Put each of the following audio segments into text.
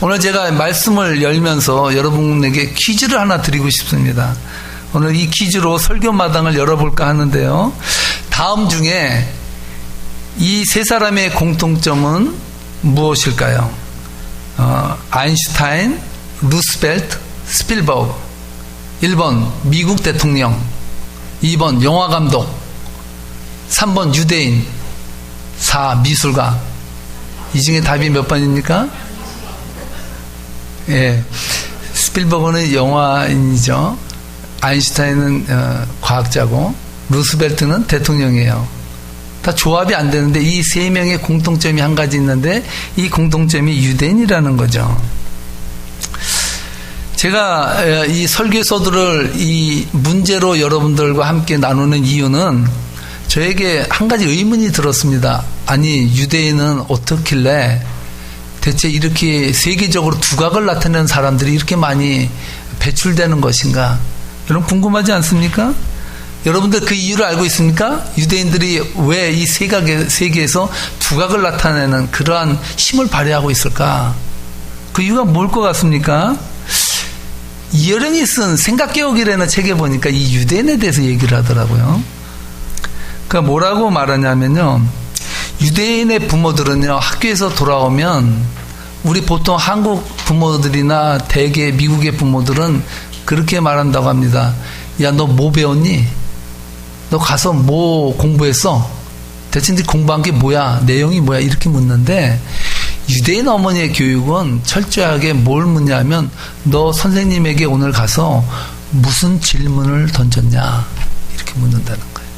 오늘 제가 말씀을 열면서 여러분에게 퀴즈를 하나 드리고 싶습니다. 오늘 이 퀴즈로 설교마당을 열어볼까 하는데요. 다음 중에 이 세 사람의 공통점은 무엇일까요? 아인슈타인, 루스벨트, 스필버그. 1번 미국 대통령, 2번 영화감독, 3번 유대인, 4 미술가. 이 중에 답이 몇 번입니까? 예, 스필버그는 영화인이죠. 아인슈타인은 과학자고, 루스벨트는 대통령이에요. 다 조합이 안 되는데 이 세 명의 공통점이 한 가지 있는데 이 공통점이 유대인이라는 거죠. 제가 이 설교서들을 이 문제로 여러분들과 함께 나누는 이유는 저에게 한 가지 의문이 들었습니다. 아니, 유대인은 어떻길래 대체 이렇게 세계적으로 두각을 나타내는 사람들이 이렇게 많이 배출되는 것인가? 여러분 궁금하지 않습니까? 여러분들 그 이유를 알고 있습니까? 유대인들이 왜 이 세계에서 두각을 나타내는 그러한 힘을 발휘하고 있을까? 그 이유가 뭘 것 같습니까? 이어령이 쓴 생각 깨우기라는 책에 보니까 이 유대인에 대해서 얘기를 하더라고요. 그러니까 뭐라고 말하냐면요. 유대인의 부모들은요, 학교에서 돌아오면 우리 보통 한국 부모들이나 대개 미국의 부모들은 그렇게 말한다고 합니다. 야, 너 뭐 배웠니? 너 가서 뭐 공부했어? 대체 네 공부한 게 뭐야? 내용이 뭐야? 이렇게 묻는데 유대인 어머니의 교육은 철저하게 뭘 묻냐면 너 선생님에게 오늘 가서 무슨 질문을 던졌냐? 이렇게 묻는다는 거예요.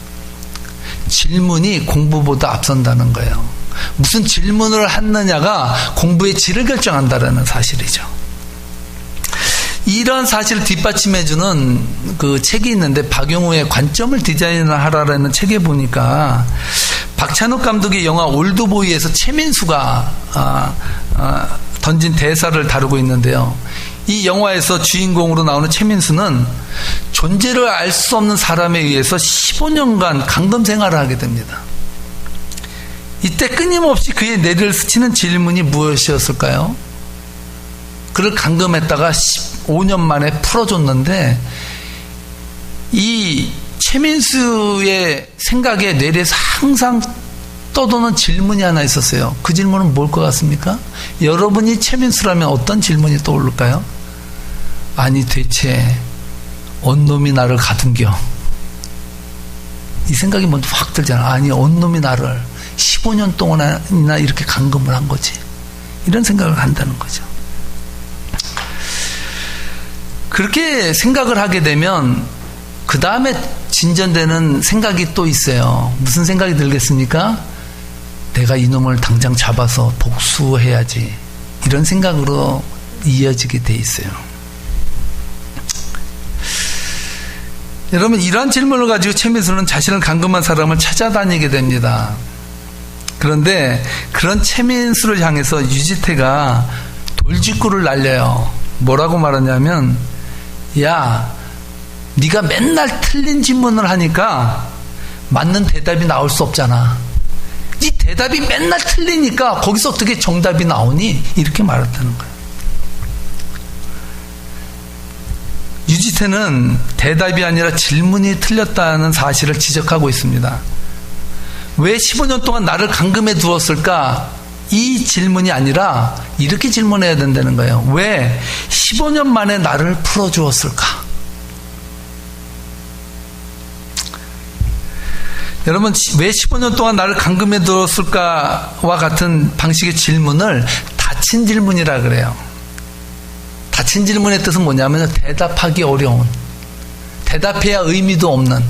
질문이 공부보다 앞선다는 거예요. 무슨 질문을 했느냐가 공부의 질을 결정한다는 사실이죠. 이런 사실을 뒷받침해주는 그 책이 있는데 박용우의 관점을 디자인하라라는 책에 보니까 박찬욱 감독의 영화 올드보이에서 최민수가 던진 대사를 다루고 있는데요. 이 영화에서 주인공으로 나오는 최민수는 존재를 알 수 없는 사람에 의해서 15년간 감금 생활을 하게 됩니다. 이때 끊임없이 그의 뇌를 스치는 질문이 무엇이었을까요? 그를 감금했다가 15년 만에 풀어줬는데 이 최민수의 생각에 뇌리에서 항상 떠도는 질문이 하나 있었어요. 그 질문은 뭘 것 같습니까? 여러분이 최민수라면 어떤 질문이 떠오를까요? 아니 대체 언놈이 나를 가둔겨? 이 생각이 먼저 확 들잖아. 아니 언놈이 나를 15년 동안이나 이렇게 감금을 한 거지. 이런 생각을 한다는 거죠. 그렇게 생각을 하게 되면 그 다음에 진전되는 생각이 또 있어요. 무슨 생각이 들겠습니까? 내가 이놈을 당장 잡아서 복수해야지. 이런 생각으로 이어지게 돼 있어요. 여러분, 이러한 질문을 가지고 최민수는 자신을 감금한 사람을 찾아다니게 됩니다. 그런데 그런 최민수를 향해서 유지태가 돌직구를 날려요. 뭐라고 말하냐면, 야, 네가 맨날 틀린 질문을 하니까 맞는 대답이 나올 수 없잖아. 네 대답이 맨날 틀리니까 거기서 어떻게 정답이 나오니? 이렇게 말했다는 거예요. 유지태는 대답이 아니라 질문이 틀렸다는 사실을 지적하고 있습니다. 왜 15년 동안 나를 감금해 두었을까? 이 질문이 아니라 이렇게 질문해야 된다는 거예요. 왜 15년 만에 나를 풀어주었을까? 여러분, 왜 15년 동안 나를 감금해 두었을까와 같은 방식의 질문을 닫힌 질문이라 그래요. 닫힌 질문의 뜻은 뭐냐면 대답하기 어려운, 대답해야 의미도 없는,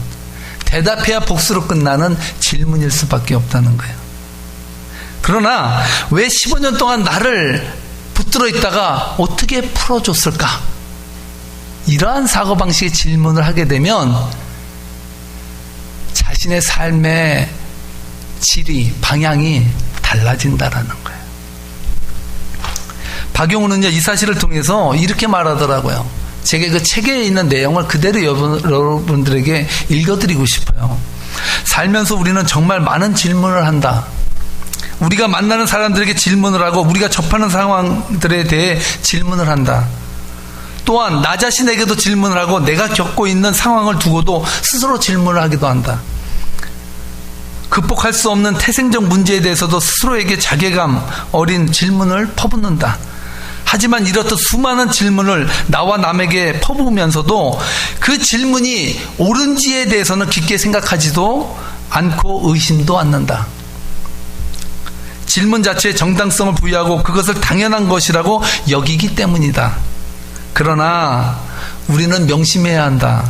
대답해야 복수로 끝나는 질문일 수밖에 없다는 거예요. 그러나 왜 15년 동안 나를 붙들어 있다가 어떻게 풀어줬을까? 이러한 사고방식의 질문을 하게 되면 자신의 삶의 질이, 방향이 달라진다라는 거예요. 박용우는요, 이 사실을 통해서 이렇게 말하더라고요. 제가 그 책에 있는 내용을 그대로 여러분들에게 읽어드리고 싶어요. 살면서 우리는 정말 많은 질문을 한다. 우리가 만나는 사람들에게 질문을 하고 우리가 접하는 상황들에 대해 질문을 한다. 또한 나 자신에게도 질문을 하고 내가 겪고 있는 상황을 두고도 스스로 질문을 하기도 한다. 극복할 수 없는 태생적 문제에 대해서도 스스로에게 자괴감 어린 질문을 퍼붓는다. 하지만 이렇듯 수많은 질문을 나와 남에게 퍼부으면서도 그 질문이 옳은지에 대해서는 깊게 생각하지도 않고 의심도 않는다. 질문 자체에 정당성을 부여하고 그것을 당연한 것이라고 여기기 때문이다. 그러나 우리는 명심해야 한다.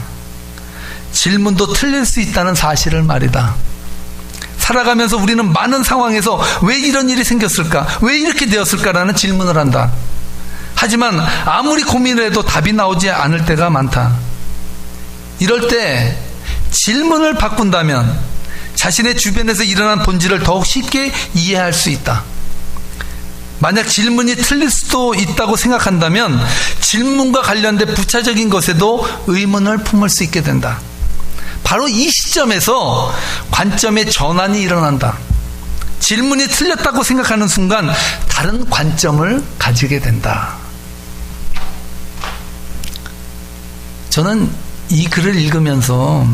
질문도 틀릴 수 있다는 사실을 말이다. 살아가면서 우리는 많은 상황에서 왜 이런 일이 생겼을까? 왜 이렇게 되었을까라는 질문을 한다. 하지만 아무리 고민을 해도 답이 나오지 않을 때가 많다. 이럴 때 질문을 바꾼다면 자신의 주변에서 일어난 본질을 더욱 쉽게 이해할 수 있다. 만약 질문이 틀릴 수도 있다고 생각한다면 질문과 관련된 부차적인 것에도 의문을 품을 수 있게 된다. 바로 이 시점에서 관점의 전환이 일어난다. 질문이 틀렸다고 생각하는 순간 다른 관점을 가지게 된다. 저는 이 글을 읽으면서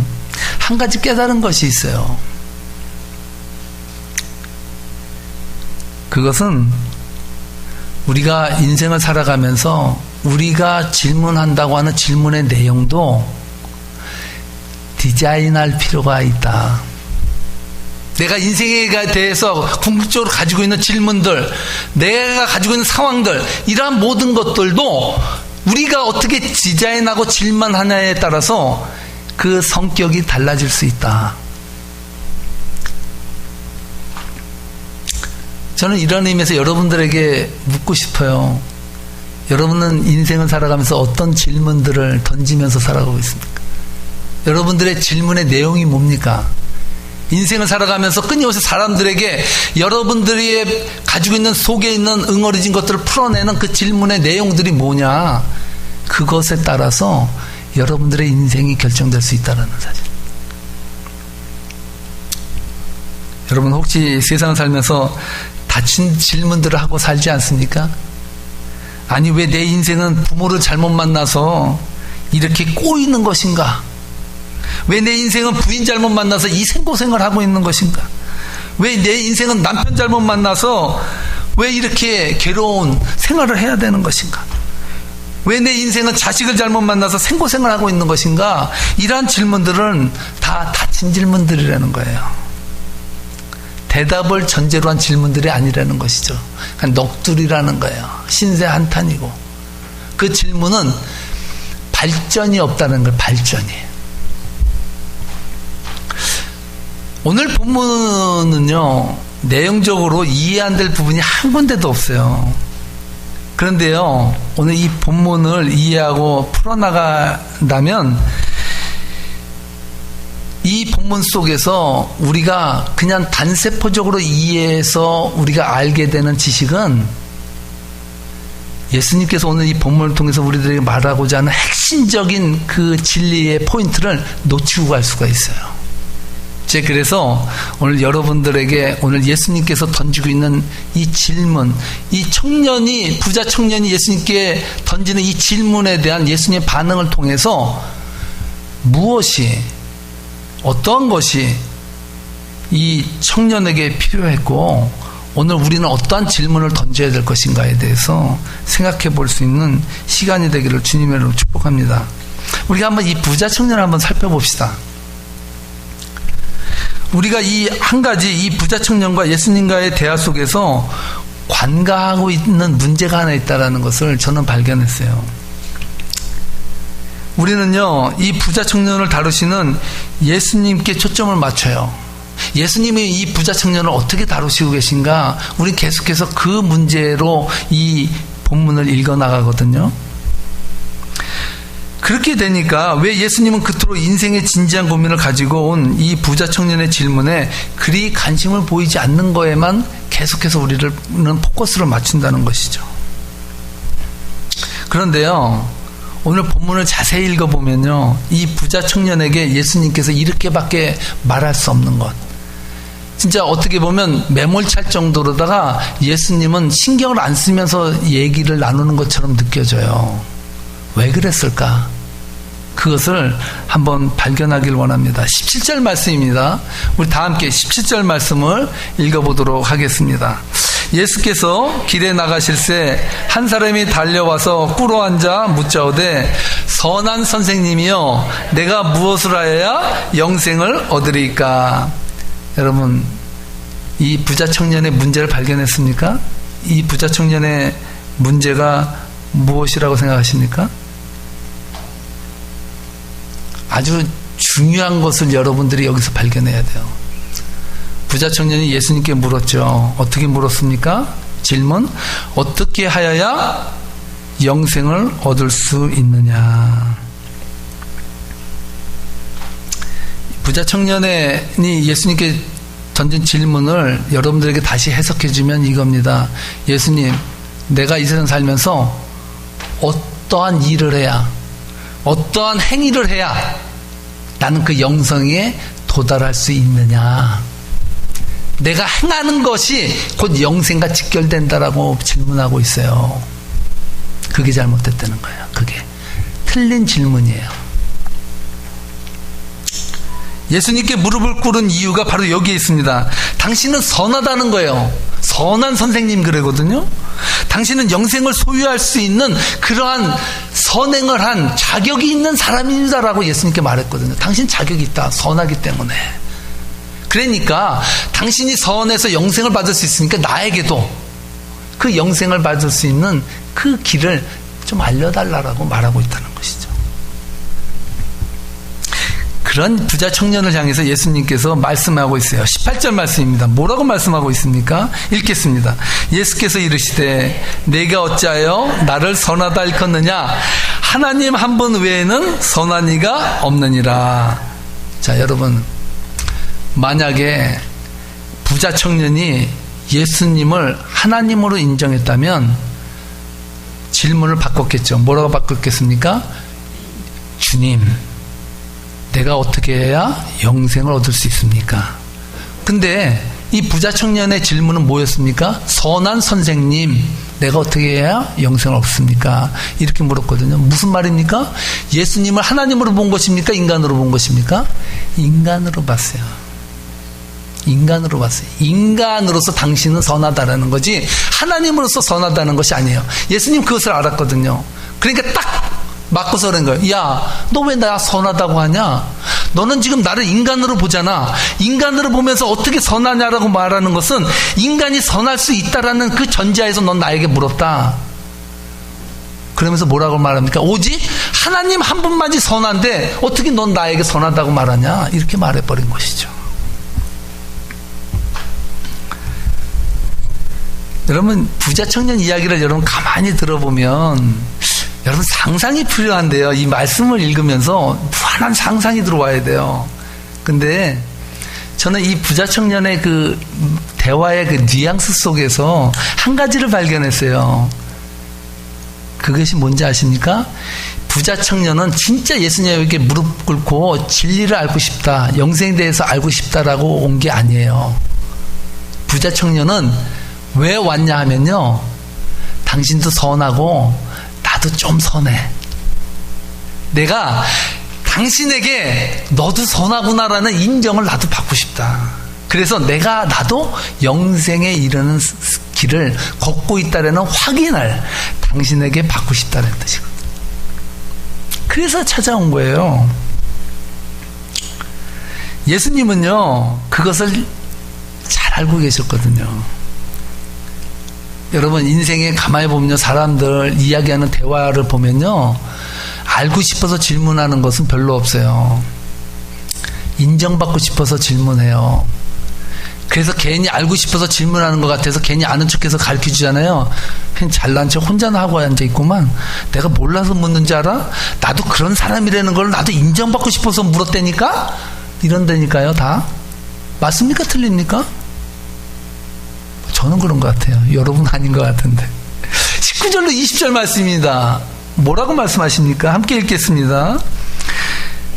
한 가지 깨달은 것이 있어요. 그것은 우리가 인생을 살아가면서 우리가 질문한다고 하는 질문의 내용도 디자인할 필요가 있다. 내가 인생에 대해서 궁극적으로 가지고 있는 질문들, 내가 가지고 있는 상황들, 이러한 모든 것들도 우리가 어떻게 디자인하고 질문하냐에 따라서 그 성격이 달라질 수 있다. 저는 이런 의미에서 여러분들에게 묻고 싶어요. 여러분은 인생을 살아가면서 어떤 질문들을 던지면서 살아가고 있습니까? 여러분들의 질문의 내용이 뭡니까? 인생을 살아가면서 끊임없이 사람들에게 여러분들이 가지고 있는 속에 있는 응어리진 것들을 풀어내는 그 질문의 내용들이 뭐냐? 그것에 따라서 여러분들의 인생이 결정될 수 있다는 사실. 여러분 혹시 세상을 살면서 다친 질문들을 하고 살지 않습니까? 아니 왜 내 인생은 부모를 잘못 만나서 이렇게 꼬이는 것인가? 왜 내 인생은 부인 잘못 만나서 이 생고생을 하고 있는 것인가? 왜 내 인생은 남편 잘못 만나서 왜 이렇게 괴로운 생활을 해야 되는 것인가? 왜 내 인생은 자식을 잘못 만나서 생고생을 하고 있는 것인가? 이러한 질문들은 다 다친 질문들이라는 거예요. 대답을 전제로 한 질문들이 아니라는 것이죠. 그냥 넋두리라는 거예요. 신세 한탄이고. 그 질문은 발전이 없다는 거예요. 발전이. 오늘 본문은요, 내용적으로 이해 안 될 부분이 한 군데도 없어요. 그런데요, 오늘 이 본문을 이해하고 풀어나간다면 이 본문 속에서 우리가 그냥 단세포적으로 이해해서 우리가 알게 되는 지식은 예수님께서 오늘 이 본문을 통해서 우리들에게 말하고자 하는 핵심적인 그 진리의 포인트를 놓치고 갈 수가 있어요. 그래서 오늘 여러분들에게 오늘 예수님께서 던지고 있는 이 질문, 이 청년이, 부자 청년이 예수님께 던지는 이 질문에 대한 예수님의 반응을 통해서 무엇이, 어떠한 것이 이 청년에게 필요했고 오늘 우리는 어떠한 질문을 던져야 될 것인가에 대해서 생각해 볼 수 있는 시간이 되기를 주님의 이름으로 축복합니다. 우리가 한번 이 부자 청년을 한번 살펴봅시다. 우리가 이 한 가지 이 부자 청년과 예수님과의 대화 속에서 관가하고 있는 문제가 하나 있다는 것을 저는 발견했어요. 우리는요, 이 부자 청년을 다루시는 예수님께 초점을 맞춰요. 예수님이 이 부자 청년을 어떻게 다루시고 계신가? 우리 계속해서 그 문제로 이 본문을 읽어 나가거든요. 그렇게 되니까 왜 예수님은 그토록 인생의 진지한 고민을 가지고 온 이 부자 청년의 질문에 그리 관심을 보이지 않는 거에만 계속해서 우리는 포커스를 맞춘다는 것이죠. 그런데요, 오늘 본문을 자세히 읽어보면요, 이 부자 청년에게 예수님께서 이렇게밖에 말할 수 없는 것, 진짜 어떻게 보면 매몰찰 정도로다가 예수님은 신경을 안 쓰면서 얘기를 나누는 것처럼 느껴져요. 왜 그랬을까? 그것을 한번 발견하길 원합니다. 17절 말씀입니다. 우리 다 함께 17절 말씀을 읽어보도록 하겠습니다. 예수께서 길에 나가실새 한 사람이 달려와서 꿇어앉아 묻자오되 선한 선생님이여 내가 무엇을 하여야 영생을 얻으리까? 여러분, 이 부자 청년의 문제를 발견했습니까? 이 부자 청년의 문제가 무엇이라고 생각하십니까? 아주 중요한 것을 여러분들이 여기서 발견해야 돼요. 부자 청년이 예수님께 물었죠. 어떻게 물었습니까? 질문: 어떻게 하여야 영생을 얻을 수 있느냐? 부자 청년이 예수님께 던진 질문을 여러분들에게 다시 해석해 주면 이겁니다. 예수님, 내가 이 세상 살면서 어떠한 일을 해야, 어떠한 행위를 해야 나는 그 영생에 도달할 수 있느냐? 내가 행하는 것이 곧 영생과 직결된다라고 질문하고 있어요. 그게 잘못됐다는 거예요. 그게 틀린 질문이에요. 예수님께 무릎을 꿇은 이유가 바로 여기에 있습니다. 당신은 선하다는 거예요. 선한 선생님 그러거든요. 당신은 영생을 소유할 수 있는 그러한 선행을 한 자격이 있는 사람이다라고 예수님께 말했거든요. 당신 자격이 있다. 선하기 때문에. 그러니까 당신이 선해서 영생을 받을 수 있으니까 나에게도 그 영생을 받을 수 있는 그 길을 좀 알려달라고 말하고 있다는 것이죠. 그런 부자 청년을 향해서 예수님께서 말씀하고 있어요. 18절 말씀입니다. 뭐라고 말씀하고 있습니까? 읽겠습니다. 예수께서 이르시되 내가 어찌하여 나를 선하다 일컫느냐? 하나님 한 분 외에는 선한 이가 없느니라. 자, 여러분, 만약에 부자 청년이 예수님을 하나님으로 인정했다면 질문을 바꿨겠죠. 뭐라고 바꿨겠습니까? 주님, 내가 어떻게 해야 영생을 얻을 수 있습니까? 근데 이 부자 청년의 질문은 뭐였습니까? 선한 선생님, 내가 어떻게 해야 영생을 얻습니까? 이렇게 물었거든요. 무슨 말입니까? 예수님을 하나님으로 본 것입니까? 인간으로 본 것입니까? 인간으로 봤어요. 인간으로 봤어요. 인간으로서 당신은 선하다라는 거지 하나님으로서 선하다는 것이 아니에요. 예수님 그것을 알았거든요. 그러니까 딱 맞고서 그런 거예요. 야, 너 왜 나 선하다고 하냐? 너는 지금 나를 인간으로 보잖아. 인간으로 보면서 어떻게 선하냐라고 말하는 것은 인간이 선할 수 있다라는 그 전제하에서 넌 나에게 물었다. 그러면서 뭐라고 말합니까? 오직 하나님 한 분만이 선한데 어떻게 넌 나에게 선하다고 말하냐? 이렇게 말해버린 것이죠. 여러분, 부자 청년 이야기를 여러분 가만히 들어보면 여러분 상상이 필요한데요. 이 말씀을 읽으면서 무한한 상상이 들어와야 돼요. 근데 저는 이 부자 청년의 그 대화의 그 뉘앙스 속에서 한 가지를 발견했어요. 그것이 뭔지 아십니까? 부자 청년은 진짜 예수님에게 무릎 꿇고 진리를 알고 싶다, 영생에 대해서 알고 싶다라고 온 게 아니에요. 부자 청년은 왜 왔냐 하면요, 당신도 선하고 나도 좀 선해. 내가 당신에게 너도 선하구나라는 인정을 나도 받고 싶다. 그래서 나도 영생에 이르는 길을 걷고 있다라는 확인을 당신에게 받고 싶다는 뜻이거든요. 그래서 찾아온 거예요. 예수님은요, 그것을 잘 알고 계셨거든요. 여러분, 인생에 가만히 보면요, 사람들 이야기하는 대화를 보면요, 알고 싶어서 질문하는 것은 별로 없어요. 인정받고 싶어서 질문해요. 그래서 괜히 알고 싶어서 질문하는 것 같아서 괜히 아는 척해서 가르쳐주잖아요. 그냥 잘난 척 혼자나 하고 앉아있구만. 내가 몰라서 묻는 줄 알아? 나도 그런 사람이라는 걸 나도 인정받고 싶어서 물었다니까? 이런다니까요, 다. 맞습니까? 틀립니까? 저는 그런 것 같아요. 여러분 아닌 것 같은데. 19절로 20절 말씀입니다. 뭐라고 말씀하십니까? 함께 읽겠습니다.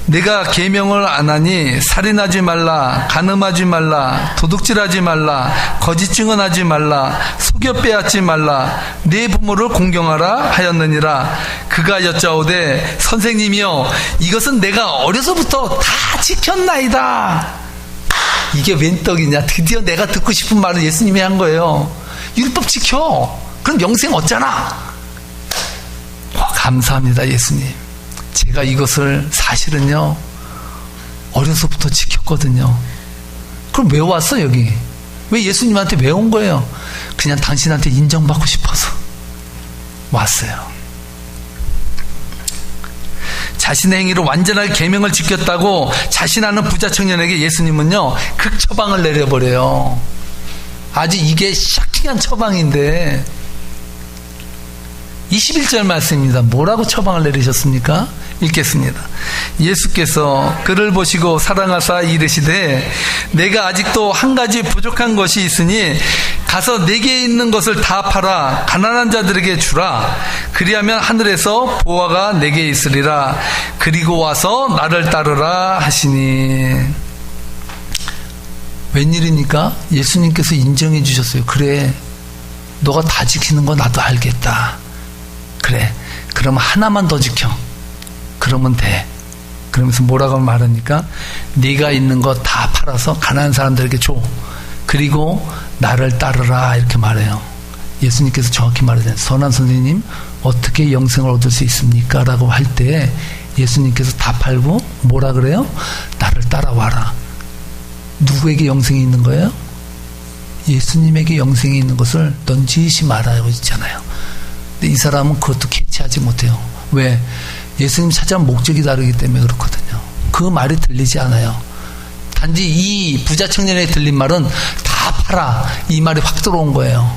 내가 계명을 안 하니 살인하지 말라, 간음하지 말라, 도둑질하지 말라, 거짓 증언하지 말라, 속여 빼앗지 말라, 네 부모를 공경하라 하였느니라. 그가 여짜오되 선생님이여 이것은 내가 어려서부터 다 지켰나이다. 이게 웬 떡이냐. 드디어 내가 듣고 싶은 말을 예수님이 한 거예요. 율법 지켜. 그럼 영생 얻잖아. 감사합니다 예수님. 제가 이것을 사실은요 어려서부터 지켰거든요. 그럼 왜 왔어 여기? 왜 예수님한테 왜 온 거예요? 그냥 당신한테 인정받고 싶어서 왔어요. 자신의 행위로 완전하게 계명을 지켰다고 자신하는 부자 청년에게 예수님은요 극처방을 내려버려요. 아주 이게 샤킹한 처방인데 21절 말씀입니다. 뭐라고 처방을 내리셨습니까? 읽겠습니다. 예수께서 그를 보시고 사랑하사 이르시되 내가 아직도 한 가지 부족한 것이 있으니 가서 내게 있는 것을 다 팔아 가난한 자들에게 주라. 그리하면 하늘에서 보화가 내게 있으리라. 그리고 와서 나를 따르라 하시니. 웬일입니까? 예수님께서 인정해 주셨어요. 그래, 너가 다 지키는 거 나도 알겠다. 그래, 그럼 하나만 더 지켜. 그러면 돼. 그러면서 뭐라고 말하니까 네가 있는 거 다 팔아서 가난한 사람들에게 줘. 그리고 나를 따르라 이렇게 말해요. 예수님께서 정확히 말하잖아요. 선한 선생님 어떻게 영생을 얻을 수 있습니까? 라고 할 때 예수님께서 다 팔고 뭐라 그래요? 나를 따라와라. 누구에게 영생이 있는 거예요? 예수님에게 영생이 있는 것을 넌지시 말하고 있잖아요. 근데 이 사람은 그것도 캐치하지 못해요. 왜? 예수님 찾아온 목적이 다르기 때문에 그렇거든요. 그 말이 들리지 않아요. 단지 이 부자 청년에게 들린 말은 다 팔아. 이 말이 확 들어온 거예요.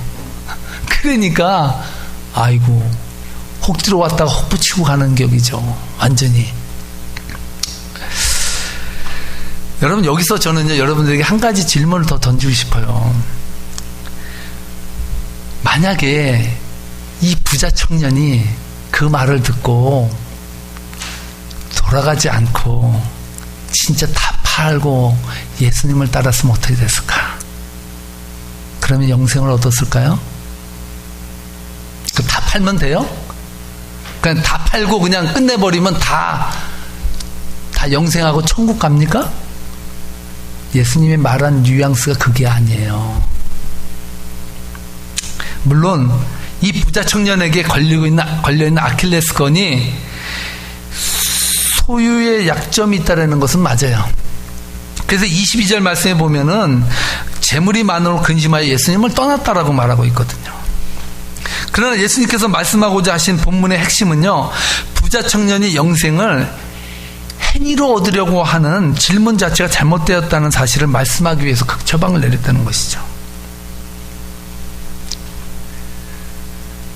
그러니까 아이고 혹 들어왔다가 혹 붙이고 가는 격이죠. 완전히. 여러분 여기서 저는요 여러분들에게 한 가지 질문을 더 던지고 싶어요. 만약에 이 부자 청년이 그 말을 듣고 돌아가지 않고 진짜 다 팔고 예수님을 따랐으면 어떻게 됐을까? 그러면 영생을 얻었을까요? 다 팔면 돼요? 그냥 다 팔고 그냥 끝내버리면 다 영생하고 천국 갑니까? 예수님이 말한 뉘앙스가 그게 아니에요. 물론 이 부자 청년에게 걸려있는 아킬레스건이 소유의 약점이 있다는 것은 맞아요. 그래서 22절 말씀에 보면은 재물이 많으로 근심하여 예수님을 떠났다라고 말하고 있거든요. 그러나 예수님께서 말씀하고자 하신 본문의 핵심은요, 부자 청년이 영생을 행위로 얻으려고 하는 질문 자체가 잘못되었다는 사실을 말씀하기 위해서 극처방을 내렸다는 것이죠.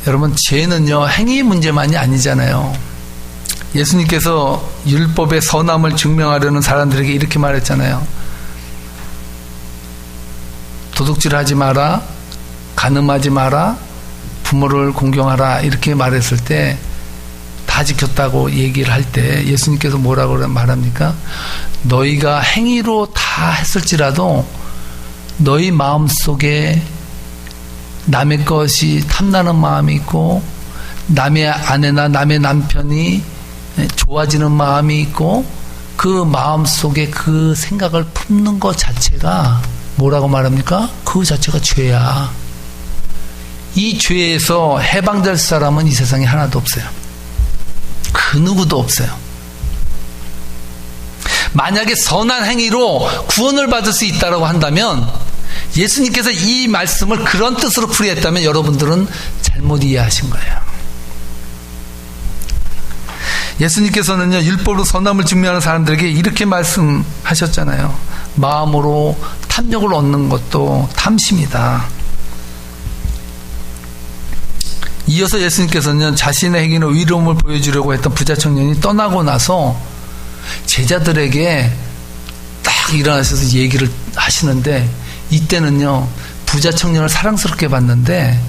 여러분, 죄는요 행위 문제만이 아니잖아요. 예수님께서 율법의 선함을 증명하려는 사람들에게 이렇게 말했잖아요. 도둑질하지 마라, 간음하지 마라, 부모를 공경하라 이렇게 말했을 때 다 지켰다고 얘기를 할 때 예수님께서 뭐라고 말합니까? 너희가 행위로 다 했을지라도 너희 마음속에 남의 것이 탐나는 마음이 있고 남의 아내나 남의 남편이 좋아지는 마음이 있고 그 마음속에 그 생각을 품는 것 자체가 뭐라고 말합니까? 그 자체가 죄야. 이 죄에서 해방될 사람은 이 세상에 하나도 없어요. 그 누구도 없어요. 만약에 선한 행위로 구원을 받을 수 있다고 한다면 예수님께서 이 말씀을 그런 뜻으로 풀이했다면 여러분들은 잘못 이해하신 거예요. 예수님께서는요 율법으로 선함을 증명하는 사람들에게 이렇게 말씀하셨잖아요. 마음으로 탐욕을 얻는 것도 탐심이다. 이어서 예수님께서는 자신의 행위로 의로움을 보여주려고 했던 부자 청년이 떠나고 나서 제자들에게 딱 일어나셔서 얘기를 하시는데, 이때는요 부자 청년을 사랑스럽게 봤는데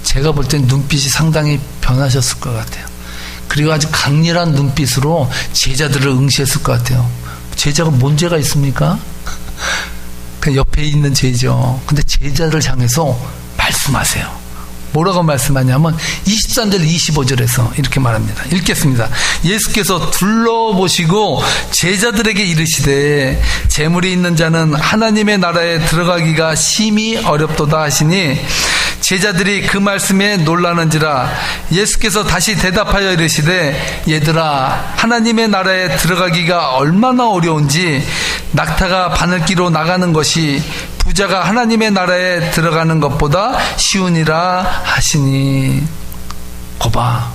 제가 볼 땐 눈빛이 상당히 변하셨을 것 같아요. 그리고 아주 강렬한 눈빛으로 제자들을 응시했을 것 같아요. 제자가 뭔 죄가 있습니까? 그 옆에 있는 죄죠. 근데 제자들을 향해서 말씀하세요. 뭐라고 말씀하냐면 23절 25절에서 이렇게 말합니다. 읽겠습니다. 예수께서 둘러보시고 제자들에게 이르시되 재물이 있는 자는 하나님의 나라에 들어가기가 심히 어렵도다 하시니 제자들이 그 말씀에 놀라는지라. 예수께서 다시 대답하여 이르시되 얘들아, 하나님의 나라에 들어가기가 얼마나 어려운지 낙타가 바늘기로 나가는 것이 부자가 하나님의 나라에 들어가는 것보다 쉬우니라 하시니. 거봐,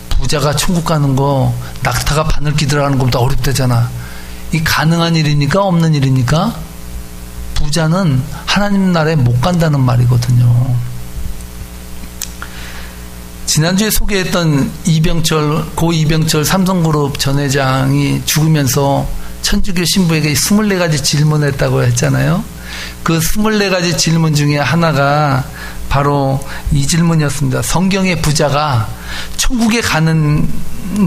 부자가 천국 가는 거 낙타가 바늘기 들어가는 것보다 어렵다잖아. 이 가능한 일입니까? 없는 일입니까? 부자는 하나님 나라에 못 간다는 말이거든요. 지난주에 소개했던 고 이병철 삼성그룹 전 회장이 죽으면서 천주교 신부에게 24가지 질문을 했다고 했잖아요. 그 24가지 질문 중에 하나가 바로 이 질문이었습니다. 성경의 부자가 천국에 가는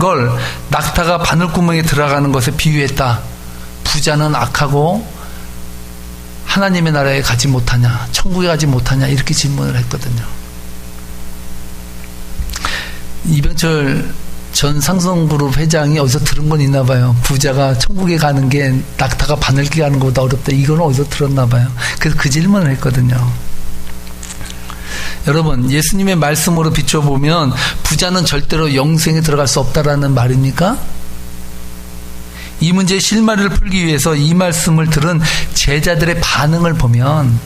걸 낙타가 바늘구멍에 들어가는 것에 비유했다. 부자는 악하고 하나님의 나라에 가지 못하냐, 천국에 가지 못하냐, 이렇게 질문을 했거든요. 이병철 전 삼성그룹 회장이 어디서 들은 건 있나 봐요. 부자가 천국에 가는 게 낙타가 바늘기 가는 것보다 어렵다. 이건 어디서 들었나 봐요. 그래서 그 질문을 했거든요. 여러분, 예수님의 말씀으로 비춰보면 부자는 절대로 영생에 들어갈 수 없다라는 말입니까? 이 문제의 실마리를 풀기 위해서 이 말씀을 들은 제자들의 반응을 보면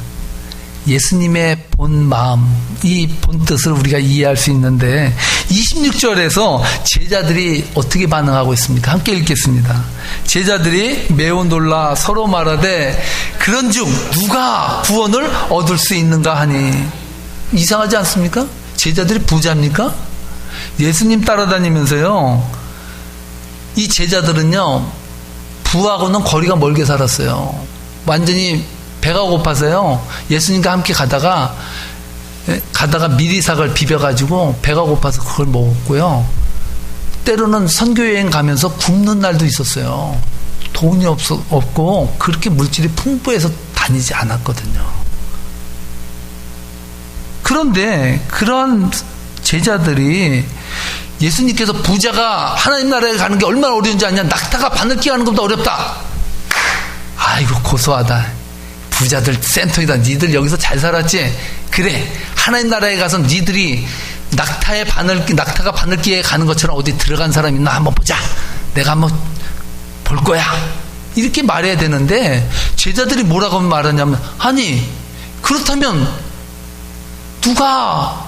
예수님의 본 마음, 이 본 뜻을 우리가 이해할 수 있는데 26절에서 제자들이 어떻게 반응하고 있습니까? 함께 읽겠습니다. 제자들이 매우 놀라 서로 말하되 그런즉 누가 구원을 얻을 수 있는가 하니. 이상하지 않습니까? 제자들이 부자입니까? 예수님 따라다니면서요, 이 제자들은요 부하고는 거리가 멀게 살았어요. 완전히 배가 고파서요, 예수님과 함께 가다가 미리삭을 비벼가지고 배가 고파서 그걸 먹었고요. 때로는 선교여행 가면서 굶는 날도 있었어요. 돈이 없고 그렇게 물질이 풍부해서 다니지 않았거든요. 그런데 그런 제자들이 예수님께서 부자가 하나님 나라에 가는 게 얼마나 어려운지 아냐? 낙타가 바늘기 가는 것보다 어렵다. 아이고, 고소하다. 부자들 센터이다. 니들 여기서 잘 살았지? 그래, 하나님 나라에 가서 니들이 낙타가 바늘기에 가는 것처럼 어디 들어간 사람 있나 한번 보자. 내가 한번 볼 거야. 이렇게 말해야 되는데 제자들이 뭐라고 말하냐면, 아니 그렇다면 누가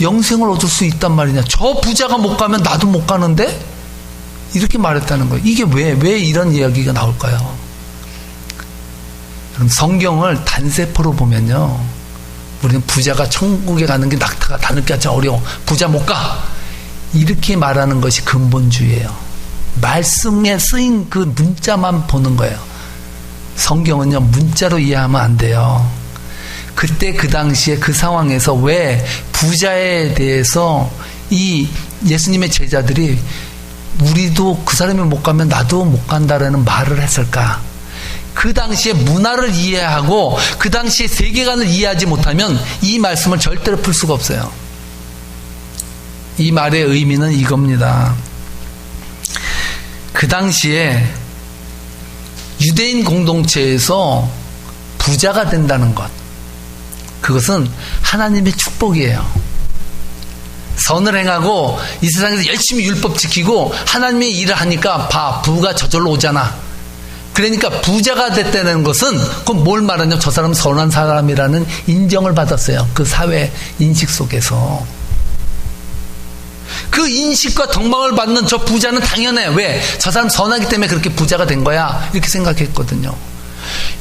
영생을 얻을 수 있단 말이냐? 저 부자가 못 가면 나도 못 가는데? 이렇게 말했다는 거예요. 이게 왜 이런 이야기가 나올까요? 그럼 성경을 단세포로 보면요, 우리는 부자가 천국에 가는 게 낙타가 바늘기 같이 어려워, 부자 못 가, 이렇게 말하는 것이 근본주의예요. 말씀에 쓰인 그 문자만 보는 거예요. 성경은요 문자로 이해하면 안 돼요. 그때 그 당시에 그 상황에서 왜 부자에 대해서 이 예수님의 제자들이 우리도 그 사람이 못 가면 나도 못 간다라는 말을 했을까? 그 당시에 문화를 이해하고 그 당시에 세계관을 이해하지 못하면 이 말씀을 절대로 풀 수가 없어요. 이 말의 의미는 이겁니다. 그 당시에 유대인 공동체에서 부자가 된다는 것, 그것은 하나님의 축복이에요. 선을 행하고 이 세상에서 열심히 율법 지키고 하나님의 일을 하니까 부가 저절로 오잖아. 그러니까 부자가 됐다는 것은 그건 뭘 말하냐면 저 사람은 선한 사람이라는 인정을 받았어요. 그 사회 인식 속에서. 그 인식과 덕망을 받는 저 부자는 당연해. 왜? 저 사람 선하기 때문에 그렇게 부자가 된 거야. 이렇게 생각했거든요.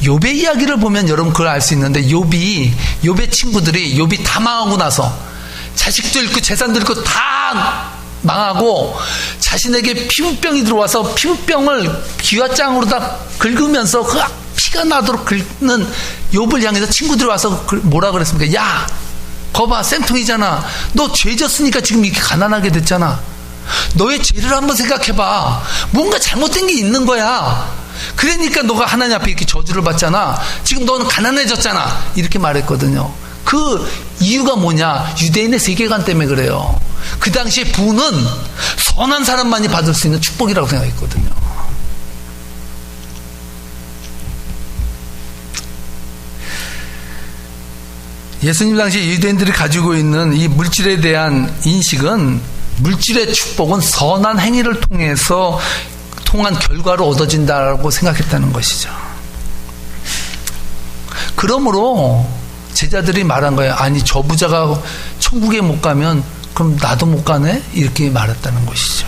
욥의 이야기를 보면 여러분 그걸 알 수 있는데, 욥의 친구들이 욥이 다 망하고 나서 자식도 잃고 재산도 잃고 다 망하고 자신에게 피부병이 들어와서 피부병을 기와장으로다 긁으면서 그 피가 나도록 긁는 욥을 향해서 친구들이 와서 뭐라 그랬습니까? 야, 거봐, 쌤통이잖아. 너 죄 졌으니까 지금 이렇게 가난하게 됐잖아. 너의 죄를 한번 생각해봐. 뭔가 잘못된 게 있는 거야. 그러니까 너가 하나님 앞에 이렇게 저주를 받잖아. 지금 너는 가난해졌잖아. 이렇게 말했거든요. 그 이유가 뭐냐? 유대인의 세계관 때문에 그래요. 그 당시에 부는 선한 사람만이 받을 수 있는 축복이라고 생각했거든요. 예수님 당시 유대인들이 가지고 있는 이 물질에 대한 인식은, 물질의 축복은 선한 행위를 통해서 통한 결과로 얻어진다고 생각했다는 것이죠. 그러므로 제자들이 말한 거예요. 아니, 저 부자가 천국에 못 가면 그럼 나도 못 가네? 이렇게 말했다는 것이죠.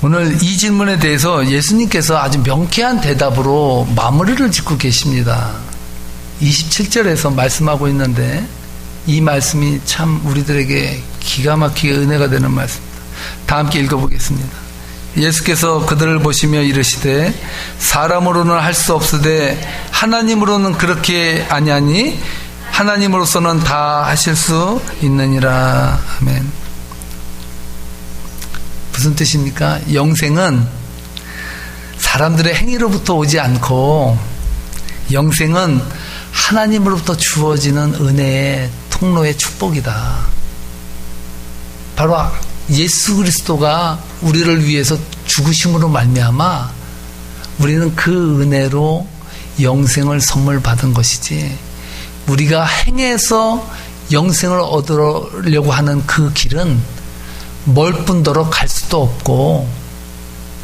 오늘 이 질문에 대해서 예수님께서 아주 명쾌한 대답으로 마무리를 짓고 계십니다. 27절에서 말씀하고 있는데, 이 말씀이 참 우리들에게 기가 막히게 은혜가 되는 말씀입니다. 다 함께 읽어보겠습니다. 예수께서 그들을 보시며 이르시되 사람으로는 할 수 없으되 하나님으로는 그렇게 아니하니 하나님으로서는 다 하실 수 있느니라. 아멘. 무슨 뜻입니까? 영생은 사람들의 행위로부터 오지 않고 영생은 하나님으로부터 주어지는 은혜의 통로의 축복이다. 바로 예수 그리스도가 우리를 위해서 죽으심으로 말미암아 우리는 그 은혜로 영생을 선물 받은 것이지, 우리가 행해서 영생을 얻으려고 하는 그 길은 멀 뿐더러 갈 수도 없고,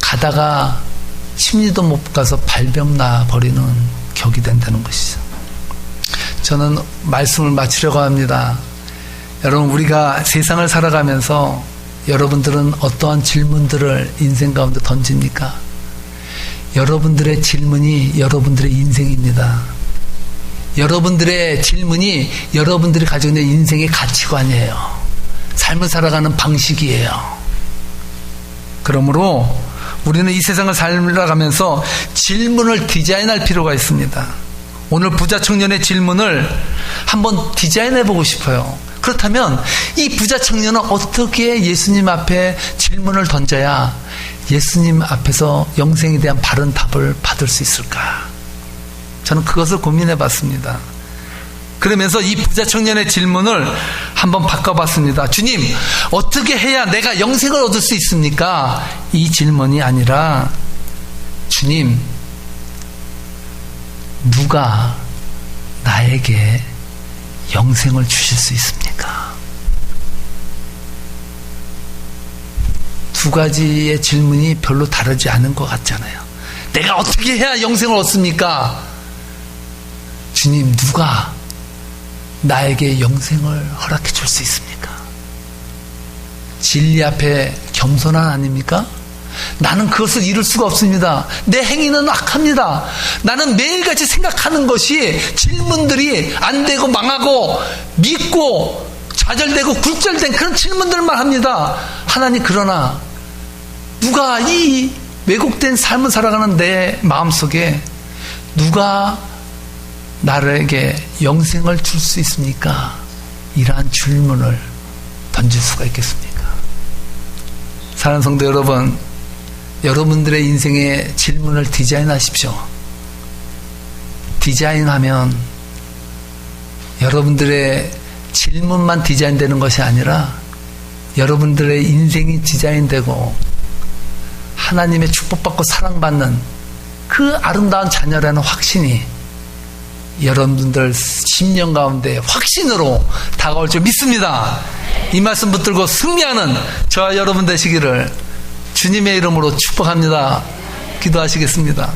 가다가 심리도 못 가서 발병 나 버리는 격이 된다는 것이죠. 저는 말씀을 마치려고 합니다. 여러분, 우리가 세상을 살아가면서 여러분들은 어떠한 질문들을 인생 가운데 던집니까? 여러분들의 질문이 여러분들의 인생입니다. 여러분들의 질문이 여러분들이 가지고 있는 인생의 가치관이에요. 삶을 살아가는 방식이에요. 그러므로 우리는 이 세상을 살아가면서 질문을 디자인할 필요가 있습니다. 오늘 부자 청년의 질문을 한번 디자인해 보고 싶어요. 그렇다면 이 부자 청년은 어떻게 예수님 앞에 질문을 던져야 예수님 앞에서 영생에 대한 바른 답을 받을 수 있을까? 저는 그것을 고민해 봤습니다. 그러면서 이 부자 청년의 질문을 한번 바꿔봤습니다. 주님, 어떻게 해야 내가 영생을 얻을 수 있습니까? 이 질문이 아니라, 주님, 누가 나에게 영생을 주실 수 있습니까? 두 가지의 질문이 별로 다르지 않은 것 같잖아요. 내가 어떻게 해야 영생을 얻습니까? 주님, 누가 나에게 영생을 허락해 줄 수 있습니까? 진리 앞에 겸손한 아닙니까? 나는 그것을 이룰 수가 없습니다. 내 행위는 악합니다. 나는 매일같이 생각하는 것이 질문들이 안 되고 망하고 믿고 좌절되고 굴절된 그런 질문들만 합니다. 하나님, 그러나 누가 이 왜곡된 삶을 살아가는 내 마음속에 누가 나에게 영생을 줄 수 있습니까? 이러한 질문을 던질 수가 있겠습니까? 사랑하는 성도 여러분, 여러분들의 인생의 질문을 디자인하십시오. 디자인하면 여러분들의 질문만 디자인되는 것이 아니라 여러분들의 인생이 디자인되고 하나님의 축복받고 사랑받는 그 아름다운 자녀라는 확신이 여러분들 심령 가운데 확신으로 다가올 줄 믿습니다. 이 말씀 붙들고 승리하는 저와 여러분 되시기를 주님의 이름으로 축복합니다. 기도하시겠습니다.